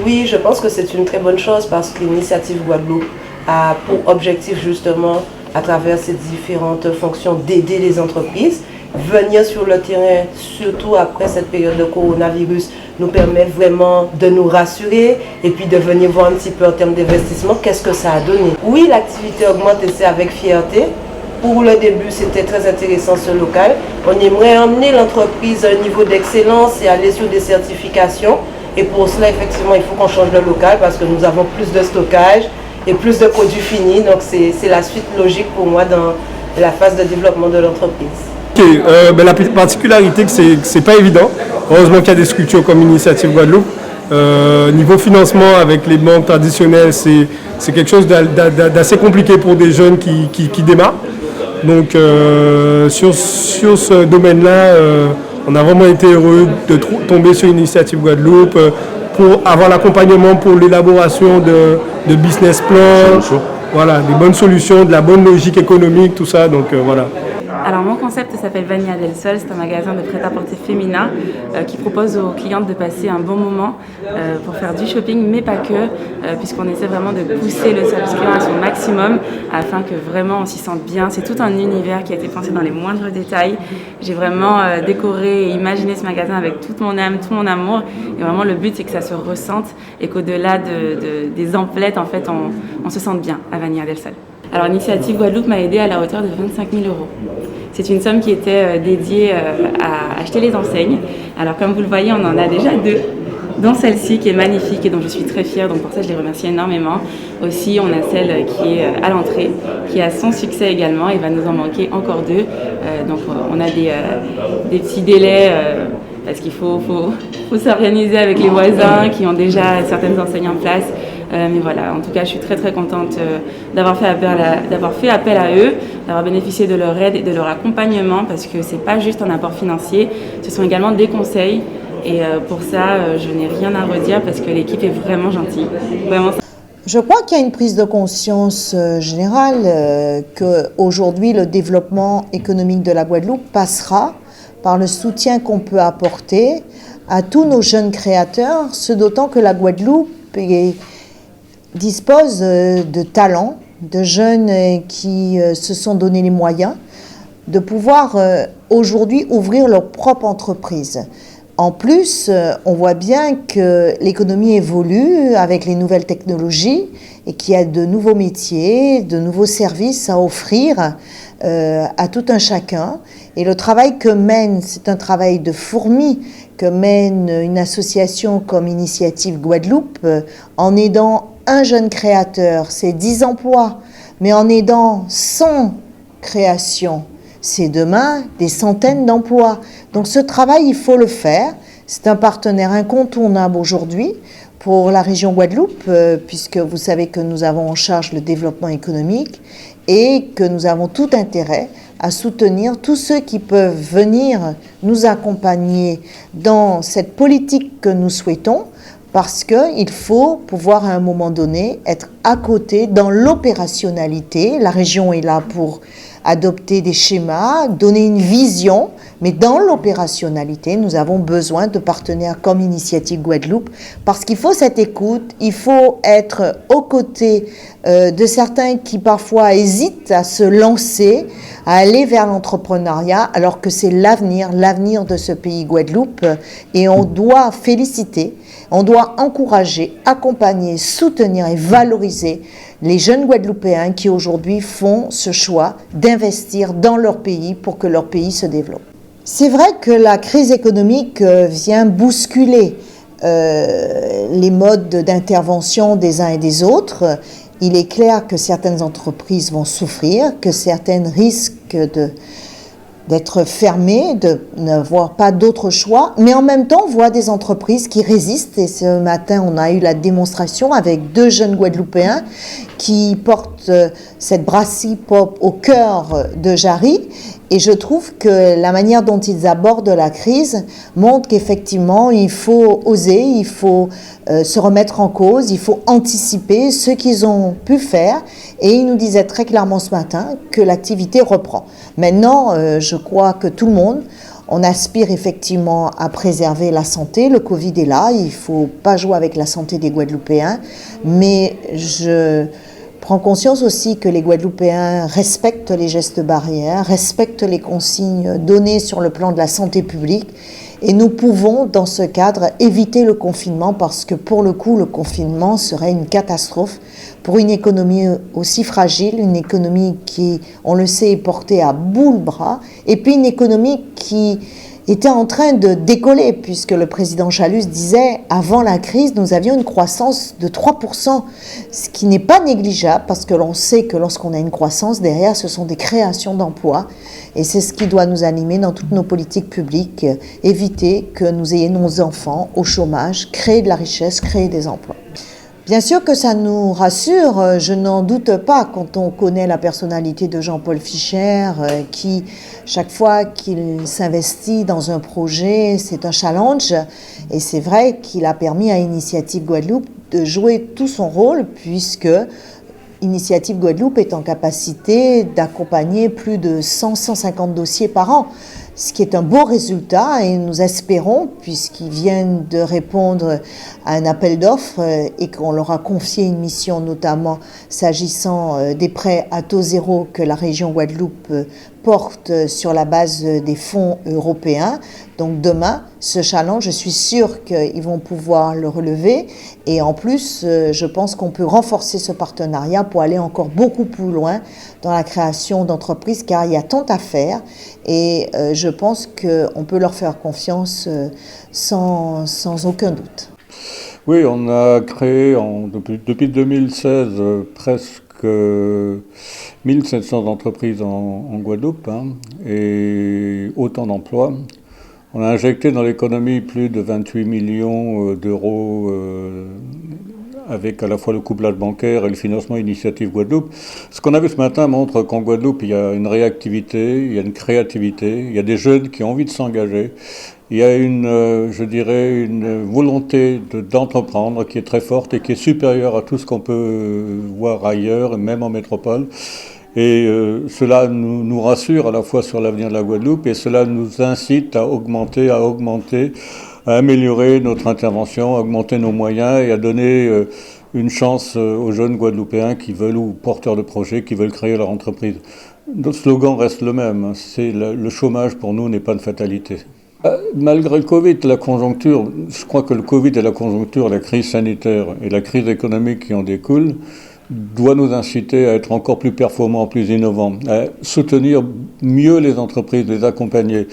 Oui, je pense que c'est une très bonne chose parce que l'initiative Guadeloupe a pour objectif justement, à travers ces différentes fonctions, d'aider les entreprises. Venir sur le terrain, surtout après cette période de coronavirus, nous permet vraiment de nous rassurer et puis de venir voir un petit peu en termes d'investissement, qu'est-ce que ça a donné. Oui, l'activité augmente et c'est avec fierté. Pour le début, c'était très intéressant ce local. On aimerait emmener l'entreprise à un niveau d'excellence et aller sur des certifications. Et pour cela, effectivement, il faut qu'on change de local parce que nous avons plus de stockage et plus de produits finis. Donc, c'est la suite logique pour moi dans la phase de développement de l'entreprise. Okay. La particularité, c'est pas évident. Heureusement qu'il y a des structures comme Initiative Guadeloupe. Niveau financement avec les banques traditionnelles, c'est quelque chose d'assez compliqué pour des jeunes qui démarrent. Donc sur ce domaine-là, on a vraiment été heureux de tomber sur Initiative Guadeloupe pour avoir l'accompagnement pour l'élaboration de business plans, voilà, des bonnes solutions, de la bonne logique économique, tout ça. Donc voilà. Alors mon concept s'appelle Vanilla del Sol, c'est un magasin de prêt-à-porter féminin qui propose aux clientes de passer un bon moment pour faire du shopping, mais pas que, puisqu'on essaie vraiment de pousser le service client à son maximum afin que vraiment on s'y sente bien. C'est tout un univers qui a été pensé dans les moindres détails. J'ai vraiment décoré et imaginé ce magasin avec toute mon âme, tout mon amour, et vraiment le but c'est que ça se ressente et qu'au-delà des emplettes, en fait, on se sente bien à Vanilla del Sol. Alors, Initiative Guadeloupe m'a aidé à la hauteur de 25 000 €. C'est une somme qui était dédiée à acheter les enseignes. Alors, comme vous le voyez, on en a déjà 2, dont celle-ci qui est magnifique et dont je suis très fière. Donc, pour ça, je les remercie énormément. Aussi, on a celle qui est à l'entrée, qui a son succès également. Il va nous en manquer encore 2. Donc, on a des petits délais parce qu'il faut s'organiser avec les voisins qui ont déjà certaines enseignes en place. Mais voilà, en tout cas, je suis très très contente d'avoir fait appel à eux, d'avoir bénéficié de leur aide et de leur accompagnement, parce que c'est pas juste un apport financier, ce sont également des conseils. Et pour ça, je n'ai rien à redire parce que l'équipe est vraiment gentille. Vraiment. Je crois qu'il y a une prise de conscience générale qu'aujourd'hui, le développement économique de la Guadeloupe passera par le soutien qu'on peut apporter à tous nos jeunes créateurs, ce d'autant que la Guadeloupe dispose de talents, de jeunes qui se sont donné les moyens de pouvoir aujourd'hui ouvrir leur propre entreprise. En plus, on voit bien que l'économie évolue avec les nouvelles technologies et qu'il y a de nouveaux métiers, de nouveaux services à offrir à tout un chacun. Et le travail que mène, c'est un travail de fourmi que mène une association comme Initiative Guadeloupe en aidant un jeune créateur, c'est 10 emplois, mais en aidant 100 créations, c'est demain des centaines d'emplois. Donc ce travail, il faut le faire. C'est un partenaire incontournable aujourd'hui pour la région Guadeloupe, puisque vous savez que nous avons en charge le développement économique et que nous avons tout intérêt à soutenir tous ceux qui peuvent venir nous accompagner dans cette politique que nous souhaitons, parce qu'il faut pouvoir à un moment donné être à côté dans l'opérationnalité. La région est là pour adopter des schémas, donner une vision, mais dans l'opérationnalité, nous avons besoin de partenaires comme Initiative Guadeloupe, parce qu'il faut cette écoute, il faut être aux côtés de certains qui parfois hésitent à se lancer, à aller vers l'entrepreneuriat, alors que c'est l'avenir de ce pays Guadeloupe, et on doit féliciter, on doit encourager, accompagner, soutenir et valoriser les jeunes Guadeloupéens qui aujourd'hui font ce choix d'investir dans leur pays pour que leur pays se développe. C'est vrai que la crise économique vient bousculer les modes d'intervention des uns et des autres. Il est clair que certaines entreprises vont souffrir, que certaines risquent d'être fermées, de n'avoir pas d'autre choix, mais en même temps, on voit des entreprises qui résistent. Et ce matin, on a eu la démonstration avec 2 jeunes Guadeloupéens qui portent cette brasserie pop au cœur de Jarry. Et je trouve que la manière dont ils abordent la crise montre qu'effectivement, il faut oser, il faut se remettre en cause, il faut anticiper ce qu'ils ont pu faire. Et ils nous disaient très clairement ce matin que l'activité reprend. Maintenant, je crois que tout le monde, On aspire effectivement à préserver la santé. Le Covid est là, il ne faut pas jouer avec la santé des Guadeloupéens, mais je prends conscience aussi que les Guadeloupéens respectent les gestes barrières, respectent les consignes données sur le plan de la santé publique. Et nous pouvons, dans ce cadre, éviter le confinement parce que, pour le coup, le confinement serait une catastrophe pour une économie aussi fragile, une économie qui, on le sait, est portée à bout le bras, et puis une économie qui était en train de décoller, puisque le président Chalus disait, avant la crise, nous avions une croissance de 3%, ce qui n'est pas négligeable, parce que l'on sait que lorsqu'on a une croissance, derrière, ce sont des créations d'emplois, et c'est ce qui doit nous animer dans toutes nos politiques publiques, éviter que nous ayons nos enfants au chômage, créer de la richesse, créer des emplois. Bien sûr que ça nous rassure, je n'en doute pas quand on connaît la personnalité de Jean-Paul Fischer qui, chaque fois qu'il s'investit dans un projet, c'est un challenge et c'est vrai qu'il a permis à Initiative Guadeloupe de jouer tout son rôle puisque Initiative Guadeloupe est en capacité d'accompagner plus de 100-150 dossiers par an, ce qui est un beau résultat et nous espérons, puisqu'ils viennent de répondre à un appel d'offres et qu'on leur a confié une mission notamment s'agissant des prêts à taux zéro que la région Guadeloupe porte sur la base des fonds européens. Donc demain, ce challenge, je suis sûre qu'ils vont pouvoir le relever et en plus, je pense qu'on peut renforcer ce partenariat pour aller encore beaucoup plus loin dans la création d'entreprises car il y a tant à faire et je pense qu'on peut leur faire confiance sans aucun doute. Oui, on a créé depuis 2016 presque 1700 entreprises en Guadeloupe et autant d'emplois. On a injecté dans l'économie plus de 28 millions d'euros avec à la fois le couplage bancaire et le financement Initiative Guadeloupe. Ce qu'on a vu ce matin montre qu'en Guadeloupe, il y a une réactivité, il y a une créativité, il y a des jeunes qui ont envie de s'engager. Il y a une volonté d'entreprendre qui est très forte et qui est supérieure à tout ce qu'on peut voir ailleurs, même en métropole. Et cela nous rassure à la fois sur l'avenir de la Guadeloupe et cela nous incite à augmenter, à améliorer notre intervention, à augmenter nos moyens et à donner une chance aux jeunes Guadeloupéens qui veulent ou porteurs de projets qui veulent créer leur entreprise. Notre slogan reste le même, c'est le chômage pour nous n'est pas une fatalité. Malgré le Covid, la conjoncture, je crois que le Covid et la conjoncture, la crise sanitaire et la crise économique qui en découle, doit nous inciter à être encore plus performants, plus innovants, à soutenir mieux les entreprises, les accompagner.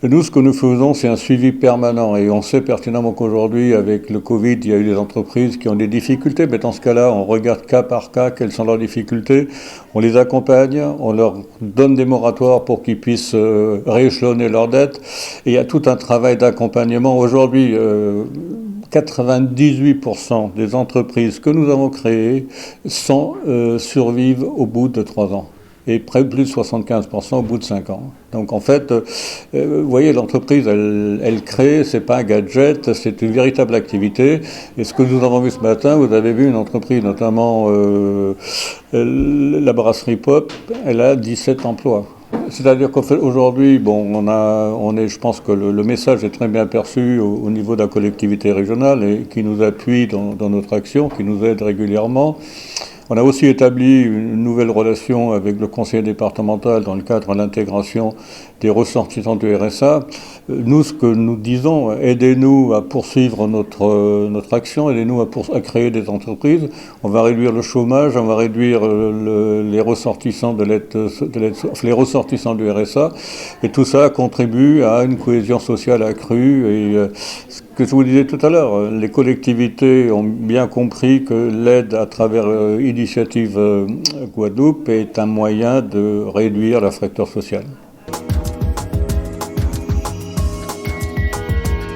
Et nous, ce que nous faisons, c'est un suivi permanent et on sait pertinemment qu'aujourd'hui, avec le Covid, il y a eu des entreprises qui ont des difficultés, mais dans ce cas-là, on regarde cas par cas quelles sont leurs difficultés, on les accompagne, on leur donne des moratoires pour qu'ils puissent rééchelonner leurs dettes et il y a tout un travail d'accompagnement. Aujourd'hui, 98% des entreprises que nous avons créées survivent au bout de 3 ans et plus de 75% au bout de 5 ans. Donc en fait, vous voyez, l'entreprise, elle crée, c'est pas un gadget, c'est une véritable activité. Et ce que nous avons vu ce matin, vous avez vu une entreprise, notamment la brasserie Pop, elle a 17 emplois. C'est-à-dire qu'aujourd'hui, je pense que le message est très bien perçu au niveau de la collectivité régionale et qui nous appuie dans notre action, qui nous aide régulièrement. On a aussi établi une nouvelle relation avec le conseil départemental dans le cadre de l'intégration des ressortissants du RSA. Nous, ce que nous disons, aidez-nous à poursuivre notre action, aidez-nous à créer des entreprises. On va réduire le chômage, on va réduire les ressortissants les ressortissants du RSA. Et tout ça contribue à une cohésion sociale accrue. Et ce que je vous disais tout à l'heure, les collectivités ont bien compris que l'aide à travers Initiative Guadeloupe est un moyen de réduire la fracture sociale.